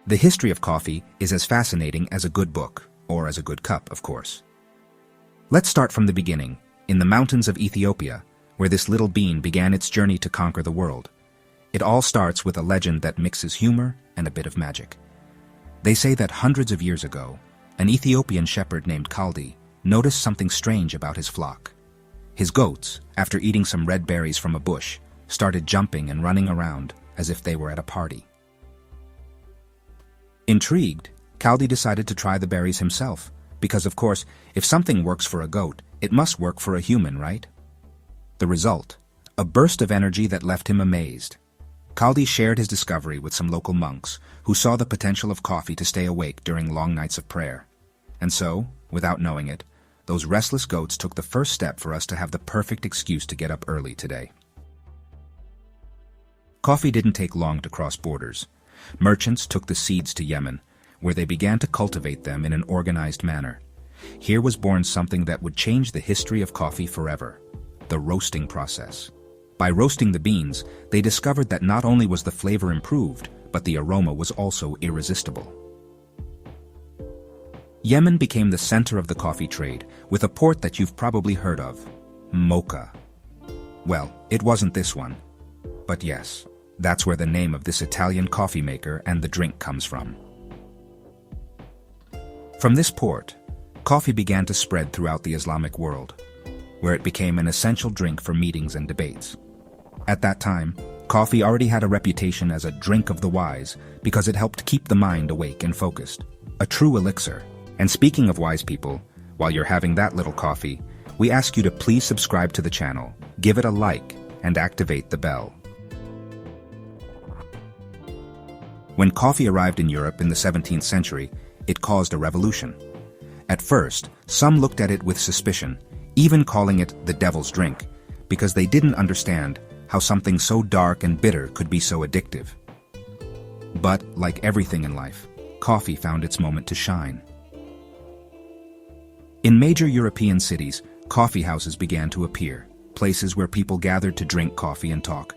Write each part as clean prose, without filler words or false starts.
The history of coffee is as fascinating as a good book, or as a good cup, of course. Let's start from the beginning, in the mountains of Ethiopia, where this little bean began its journey to conquer the world. It all starts with a legend that mixes humor and a bit of magic. They say that hundreds of years ago, an Ethiopian shepherd named Kaldi noticed something strange about his flock. His goats, after eating some red berries from a bush, started jumping and running around as if they were at a party. Intrigued, Kaldi decided to try the berries himself, because of course, if something works for a goat, it must work for a human, right? The result, a burst of energy that left him amazed. Kaldi shared his discovery with some local monks who saw the potential of coffee to stay awake during long nights of prayer. And so, without knowing it, those restless goats took the first step for us to have the perfect excuse to get up early today. Coffee didn't take long to cross borders. Merchants took the seeds to Yemen, where they began to cultivate them in an organized manner. Here was born something that would change the history of coffee forever: the roasting process. By roasting the beans, they discovered that not only was the flavor improved, but the aroma was also irresistible. Yemen became the center of the coffee trade, with a port that you've probably heard of: Mocha. Well, it wasn't this one. But yes, that's where the name of this Italian coffee maker and the drink comes from. From this port, coffee began to spread throughout the Islamic world, where it became an essential drink for meetings and debates. At that time, coffee already had a reputation as a drink of the wise because it helped keep the mind awake and focused. A true elixir. And speaking of wise people, while you're having that little coffee, we ask you to please subscribe to the channel, give it a like, and activate the bell. When coffee arrived in Europe in the 17th century, it caused a revolution. At first, some looked at it with suspicion, even calling it the devil's drink, because they didn't understand how something so dark and bitter could be so addictive. But, like everything in life, coffee found its moment to shine. In major European cities, coffee houses began to appear, places where people gathered to drink coffee and talk.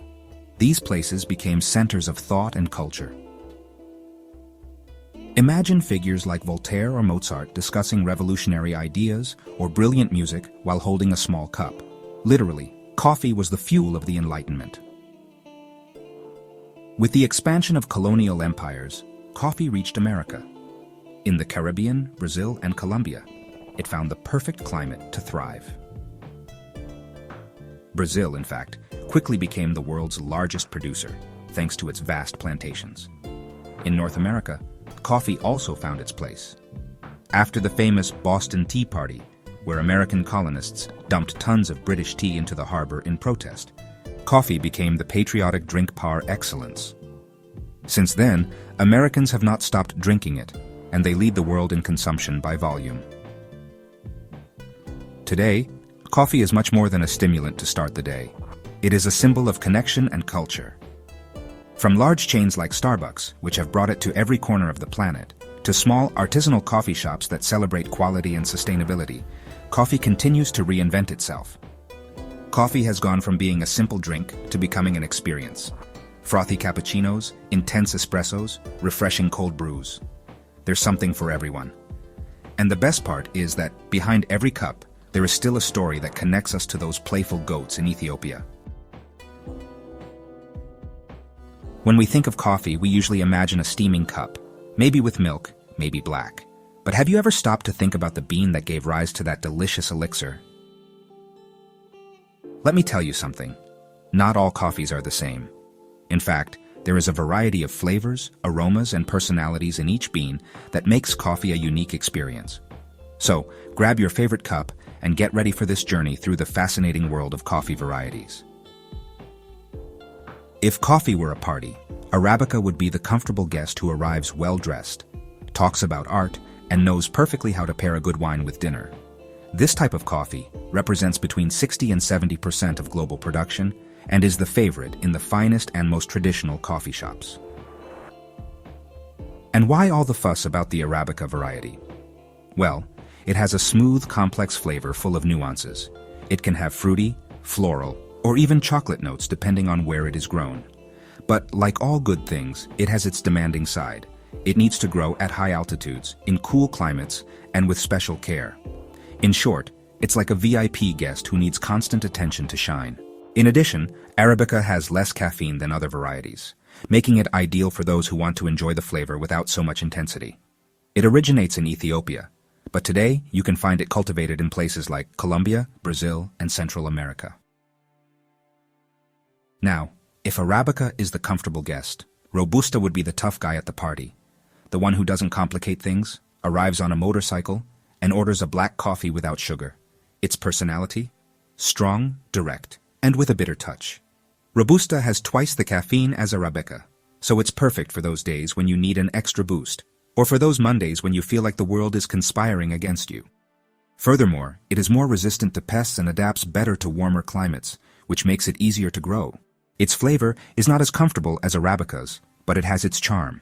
These places became centers of thought and culture. Imagine figures like Voltaire or Mozart discussing revolutionary ideas or brilliant music while holding a small cup. Literally, coffee was the fuel of the Enlightenment. With the expansion of colonial empires, coffee reached America. In the Caribbean, Brazil, and Colombia, it found the perfect climate to thrive. Brazil, in fact, quickly became the world's largest producer, thanks to its vast plantations. In North America, coffee also found its place. After the famous Boston Tea Party, where American colonists dumped tons of British tea into the harbor in protest, coffee became the patriotic drink par excellence. Since then, Americans have not stopped drinking it, and they lead the world in consumption by volume. Today, coffee is much more than a stimulant to start the day. It is a symbol of connection and culture. From large chains like Starbucks, which have brought it to every corner of the planet, to small artisanal coffee shops that celebrate quality and sustainability, coffee continues to reinvent itself. Coffee has gone from being a simple drink to becoming an experience. Frothy cappuccinos, intense espressos, refreshing cold brews. There's something for everyone. And the best part is that behind every cup, there is still a story that connects us to those playful goats in Ethiopia. When we think of coffee, we usually imagine a steaming cup, maybe with milk, maybe black. But have you ever stopped to think about the bean that gave rise to that delicious elixir? Let me tell you something. Not all coffees are the same. In fact, there is a variety of flavors, aromas, and personalities in each bean that makes coffee a unique experience. So, grab your favorite cup and get ready for this journey through the fascinating world of coffee varieties. If coffee were a party, Arabica would be the comfortable guest who arrives well-dressed, talks about art, and knows perfectly how to pair a good wine with dinner. This type of coffee represents between 60 and 70% of global production and is the favorite in the finest and most traditional coffee shops. And why all the fuss about the Arabica variety? Well, it has a smooth, complex flavor full of nuances. It can have fruity, floral, or even chocolate notes depending on where it is grown. But like all good things, it has its demanding side, It needs to grow at high altitudes, in cool climates, and with special care. In short, it's like a VIP guest who needs constant attention to shine. In addition, Arabica has less caffeine than other varieties, making it ideal for those who want to enjoy the flavor without so much intensity. It originates in Ethiopia, but today you can find it cultivated in places like Colombia, Brazil, and Central America. Now, if Arabica is the comfortable guest, Robusta would be the tough guy at the party, the one who doesn't complicate things, arrives on a motorcycle, and orders a black coffee without sugar. Its personality? Strong, direct, and with a bitter touch. Robusta has twice the caffeine as Arabica, so it's perfect for those days when you need an extra boost, or for those Mondays when you feel like the world is conspiring against you. Furthermore, it is more resistant to pests and adapts better to warmer climates, which makes it easier to grow. Its flavor is not as comfortable as Arabica's, but it has its charm.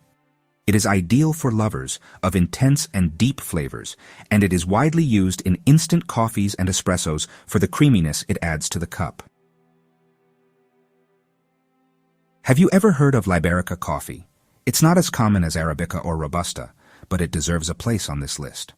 It is ideal for lovers of intense and deep flavors, and it is widely used in instant coffees and espressos for the creaminess it adds to the cup. Have you ever heard of Liberica coffee? It's not as common as Arabica or Robusta, but it deserves a place on this list.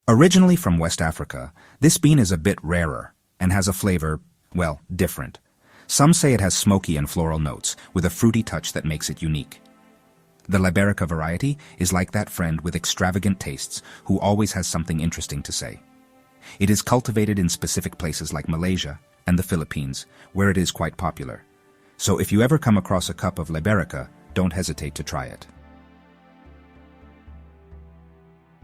Originally from West Africa, this bean is a bit rarer and has a flavor, well, different. Some say it has smoky and floral notes, with a fruity touch that makes it unique. The Liberica variety is like that friend with extravagant tastes who always has something interesting to say. It is cultivated in specific places like Malaysia and the Philippines, where it is quite popular. So if you ever come across a cup of Liberica, don't hesitate to try it.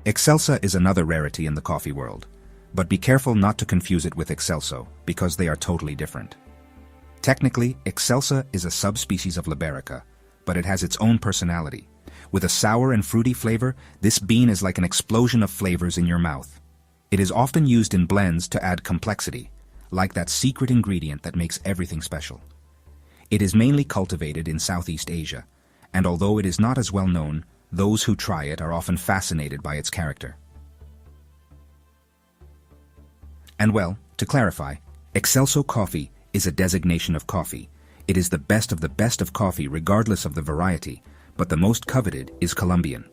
Excelsa is another rarity in the coffee world, but be careful not to confuse it with Excelso, because they are totally different. Technically, Excelsa is a subspecies of Liberica, but it has its own personality. With a sour and fruity flavor, this bean is like an explosion of flavors in your mouth. It is often used in blends to add complexity, like that secret ingredient that makes everything special. It is mainly cultivated in Southeast Asia, and although it is not as well known, those who try it are often fascinated by its character. And well, to clarify, Excelso coffee is a designation of coffee. It is the best of coffee regardless of the variety, but the most coveted is Colombian.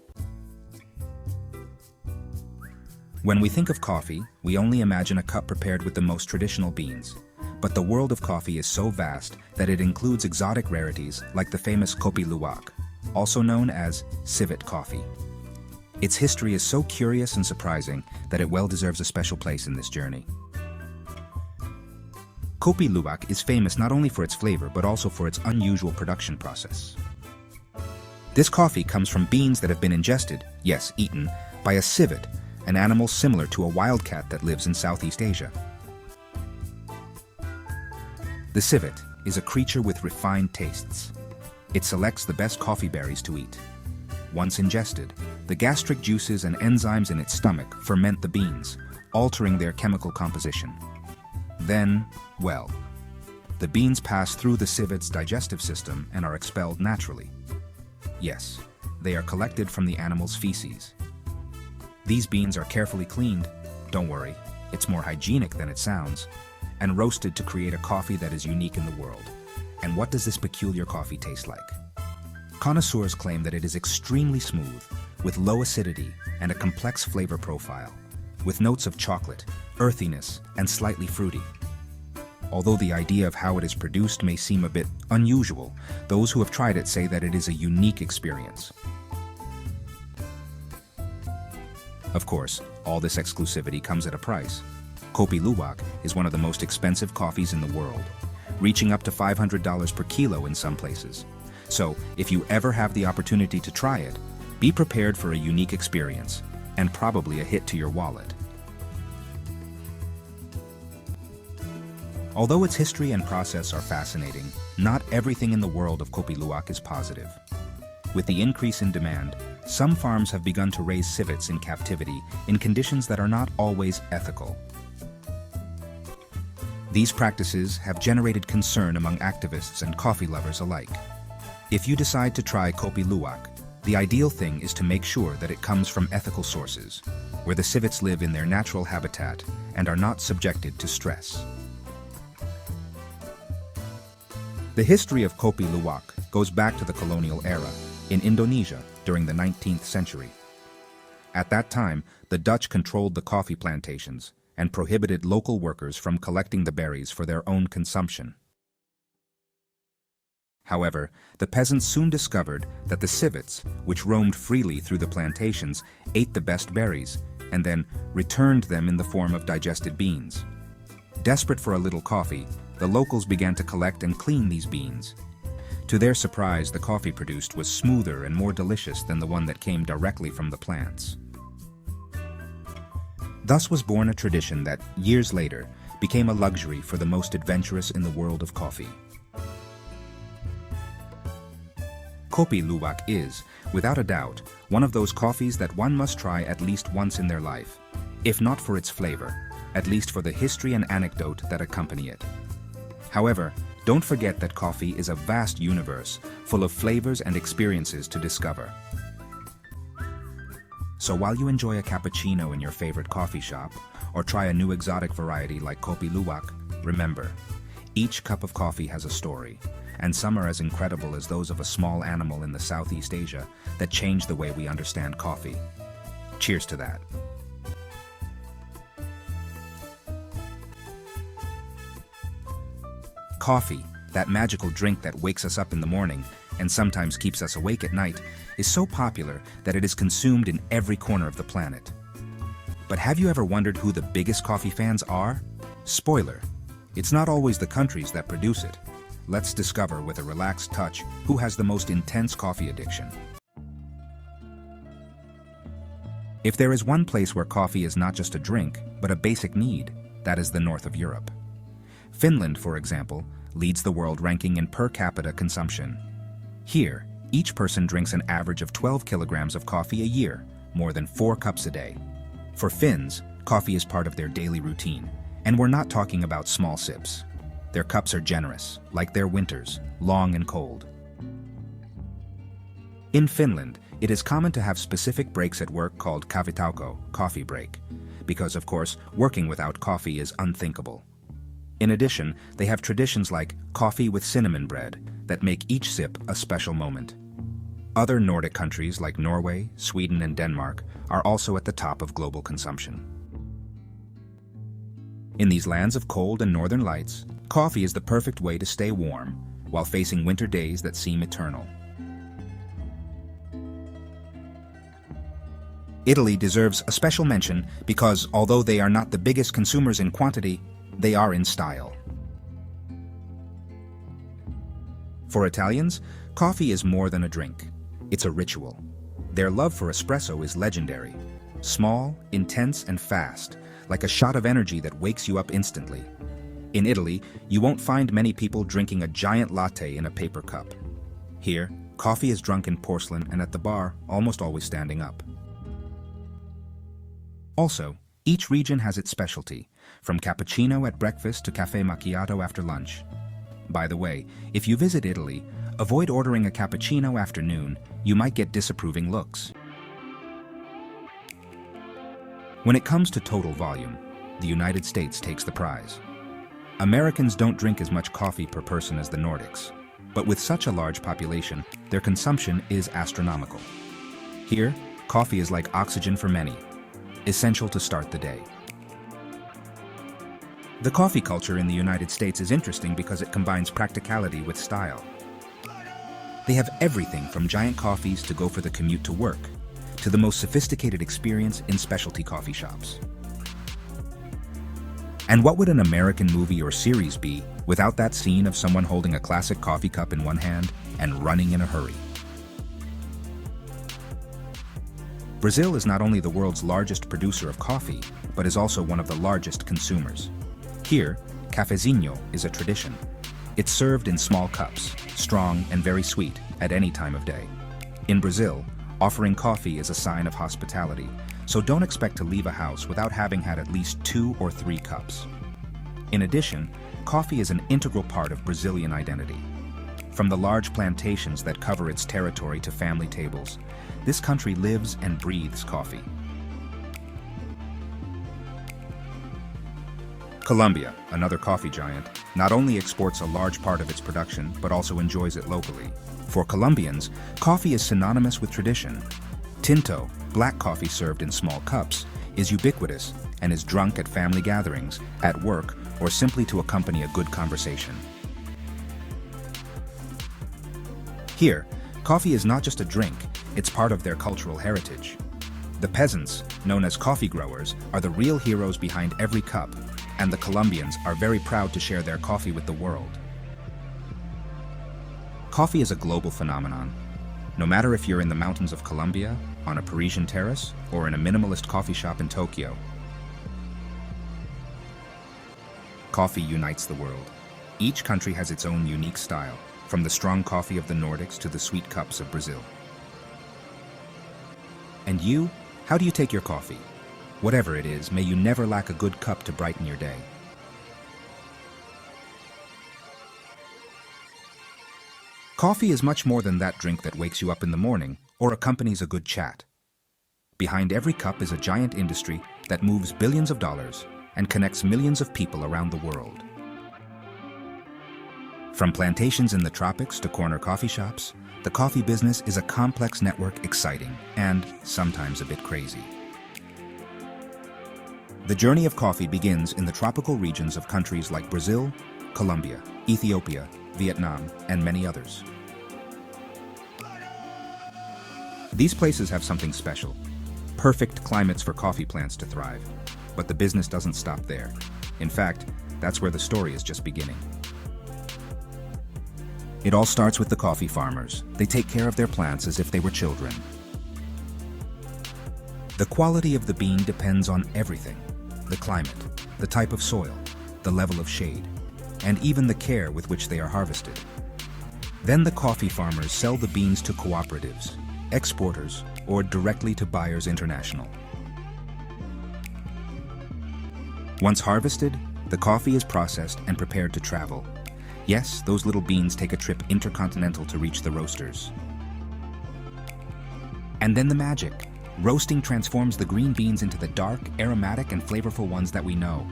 When we think of coffee, we only imagine a cup prepared with the most traditional beans. But the world of coffee is so vast that it includes exotic rarities like the famous Kopi Luwak, also known as civet coffee. Its history is so curious and surprising that it well deserves a special place in this journey. Kopi Luwak is famous not only for its flavor but also for its unusual production process. This coffee comes from beans that have been ingested, yes, eaten, by a civet, an animal similar to a wildcat that lives in Southeast Asia. The civet is a creature with refined tastes. It selects the best coffee berries to eat. Once ingested, the gastric juices and enzymes in its stomach ferment the beans, altering their chemical composition. Then, well, the beans pass through the civet's digestive system and are expelled naturally. Yes, they are collected from the animal's feces. These beans are carefully cleaned, don't worry, it's more hygienic than it sounds, and roasted to create a coffee that is unique in the world. And what does this peculiar coffee taste like? Connoisseurs claim that it is extremely smooth, with low acidity and a complex flavor profile, with notes of chocolate, earthiness, and slightly fruity. Although the idea of how it is produced may seem a bit unusual, those who have tried it say that it is a unique experience. Of course, all this exclusivity comes at a price. Kopi Luwak is one of the most expensive coffees in the world, reaching up to $500 per kilo in some places. So, if you ever have the opportunity to try it, be prepared for a unique experience, and probably a hit to your wallet. Although its history and process are fascinating, not everything in the world of Kopi Luwak is positive. With the increase in demand, some farms have begun to raise civets in captivity in conditions that are not always ethical. These practices have generated concern among activists and coffee lovers alike. If you decide to try Kopi Luwak, the ideal thing is to make sure that it comes from ethical sources, where the civets live in their natural habitat and are not subjected to stress. The history of Kopi Luwak goes back to the colonial era in Indonesia during the 19th century. At that time, the Dutch controlled the coffee plantations and prohibited local workers from collecting the berries for their own consumption. However, the peasants soon discovered that the civets, which roamed freely through the plantations, ate the best berries and then returned them in the form of digested beans. Desperate for a little coffee, the locals began to collect and clean these beans. To their surprise, the coffee produced was smoother and more delicious than the one that came directly from the plants. Thus was born a tradition that, years later, became a luxury for the most adventurous in the world of coffee. Kopi Luwak is, without a doubt, one of those coffees that one must try at least once in their life, if not for its flavor, at least for the history and anecdote that accompany it. However, don't forget that coffee is a vast universe full of flavors and experiences to discover. So while you enjoy a cappuccino in your favorite coffee shop, or try a new exotic variety like Kopi Luwak, remember, each cup of coffee has a story, and some are as incredible as those of a small animal in the Southeast Asia that changed the way we understand coffee. Cheers to that. Coffee, that magical drink that wakes us up in the morning and sometimes keeps us awake at night, is so popular that it is consumed in every corner of the planet. But have you ever wondered who the biggest coffee fans are? Spoiler, it's not always the countries that produce it. Let's discover with a relaxed touch who has the most intense coffee addiction. If there is one place where coffee is not just a drink, but a basic need, that is the north of Europe. Finland, for example, leads the world ranking in per capita consumption. Here, each person drinks an average of 12 kilograms of coffee a year, more than 4 cups a day. For Finns, coffee is part of their daily routine, and we're not talking about small sips. Their cups are generous, like their winters, long and cold. In Finland, it is common to have specific breaks at work called kahvitauko, coffee break, because of course, working without coffee is unthinkable. In addition, they have traditions like coffee with cinnamon bread that make each sip a special moment. Other Nordic countries like Norway, Sweden, and Denmark are also at the top of global consumption. In these lands of cold and northern lights, coffee is the perfect way to stay warm while facing winter days that seem eternal. Italy deserves a special mention because although they are not the biggest consumers in quantity, they are in style. For Italians, coffee is more than a drink. It's a ritual. Their love for espresso is legendary. Small, intense, and fast, like a shot of energy that wakes you up instantly. In Italy, you won't find many people drinking a giant latte in a paper cup. Here, coffee is drunk in porcelain and at the bar, almost always standing up. Also, each region has its specialty, from cappuccino at breakfast to cafe macchiato after lunch. By the way, if you visit Italy, avoid ordering a cappuccino after noon. You might get disapproving looks. When it comes to total volume, the United States takes the prize. Americans don't drink as much coffee per person as the Nordics, but with such a large population, their consumption is astronomical. Here, coffee is like oxygen for many, essential to start the day. The coffee culture in the United States is interesting because it combines practicality with style. They have everything from giant coffees to go for the commute to work, to the most sophisticated experience in specialty coffee shops. And what would an American movie or series be without that scene of someone holding a classic coffee cup in one hand and running in a hurry? Brazil is not only the world's largest producer of coffee, but is also one of the largest consumers. Here, cafezinho is a tradition. It's served in small cups, strong and very sweet, at any time of day. In Brazil, offering coffee is a sign of hospitality, so don't expect to leave a house without having had at least 2 or 3 cups. In addition, coffee is an integral part of Brazilian identity. From the large plantations that cover its territory to family tables, this country lives and breathes coffee. Colombia, another coffee giant, not only exports a large part of its production, but also enjoys it locally. For Colombians, coffee is synonymous with tradition. Tinto, black coffee served in small cups, is ubiquitous and is drunk at family gatherings, at work, or simply to accompany a good conversation. Here, coffee is not just a drink, it's part of their cultural heritage. The peasants, known as coffee growers, are the real heroes behind every cup, and the Colombians are very proud to share their coffee with the world. Coffee is a global phenomenon. No matter if you're in the mountains of Colombia, on a Parisian terrace, or in a minimalist coffee shop in Tokyo, coffee unites the world. Each country has its own unique style, from the strong coffee of the Nordics to the sweet cups of Brazil. And you? How do you take your coffee? Whatever it is, may you never lack a good cup to brighten your day. Coffee is much more than that drink that wakes you up in the morning or accompanies a good chat. Behind every cup is a giant industry that moves billions of dollars and connects millions of people around the world. From plantations in the tropics to corner coffee shops, the coffee business is a complex network, exciting and sometimes a bit crazy. The journey of coffee begins in the tropical regions of countries like Brazil, Colombia, Ethiopia, Vietnam, and many others. These places have something special, perfect climates for coffee plants to thrive. But the business doesn't stop there. In fact, that's where the story is just beginning. It all starts with the coffee farmers. They take care of their plants as if they were children. The quality of the bean depends on everything: the climate, the type of soil, the level of shade, and even the care with which they are harvested. Then the coffee farmers sell the beans to cooperatives, exporters, or directly to buyers international. Once harvested, the coffee is processed and prepared to travel. Yes, those little beans take a trip intercontinental to reach the roasters. And then the magic. Roasting transforms the green beans into the dark, aromatic, and flavorful ones that we know.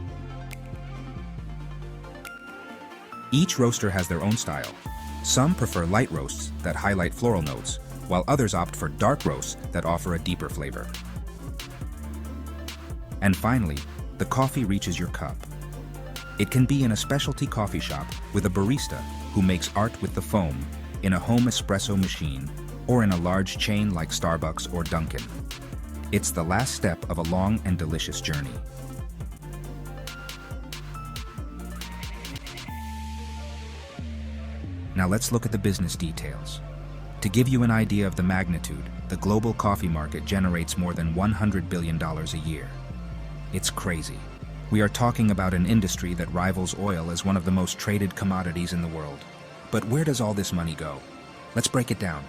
Each roaster has their own style. Some prefer light roasts that highlight floral notes, while others opt for dark roasts that offer a deeper flavor. And finally, the coffee reaches your cup. It can be in a specialty coffee shop with a barista who makes art with the foam, in a home espresso machine, or in a large chain like Starbucks or Dunkin'. It's the last step of a long and delicious journey. Now let's look at the business details. To give you an idea of the magnitude, the global coffee market generates more than $100 billion a year. It's crazy. We are talking about an industry that rivals oil as one of the most traded commodities in the world. But where does all this money go? Let's break it down.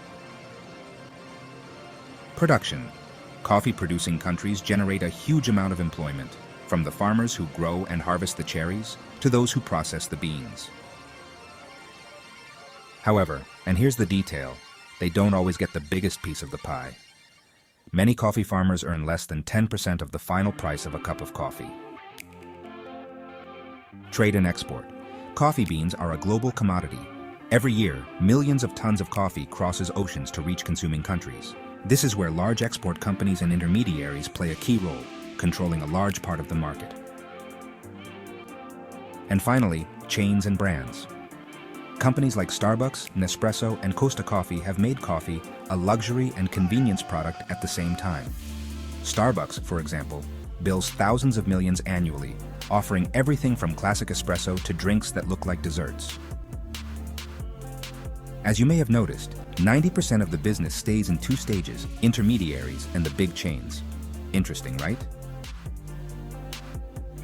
Production. Coffee-producing countries generate a huge amount of employment, from the farmers who grow and harvest the cherries to those who process the beans. However, and here's the detail, they don't always get the biggest piece of the pie. Many coffee farmers earn less than 10% of the final price of a cup of coffee. Trade and export. Coffee beans are a global commodity. Every year, millions of tons of coffee crosses oceans to reach consuming countries. This is where large export companies and intermediaries play a key role, controlling a large part of the market. And finally, chains and brands. Companies like Starbucks, Nespresso, and Costa Coffee have made coffee a luxury and convenience product at the same time. Starbucks, for example, bills thousands of millions annually, offering everything from classic espresso to drinks that look like desserts. As you may have noticed, 90% of the business stays in two stages: intermediaries and the big chains. Interesting, right?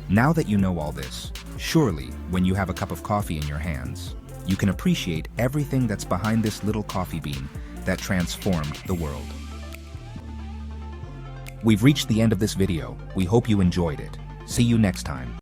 Now that you know all this, surely, when you have a cup of coffee in your hands, you can appreciate everything that's behind this little coffee bean that transformed the world. We've reached the end of this video. We hope you enjoyed it. See you next time.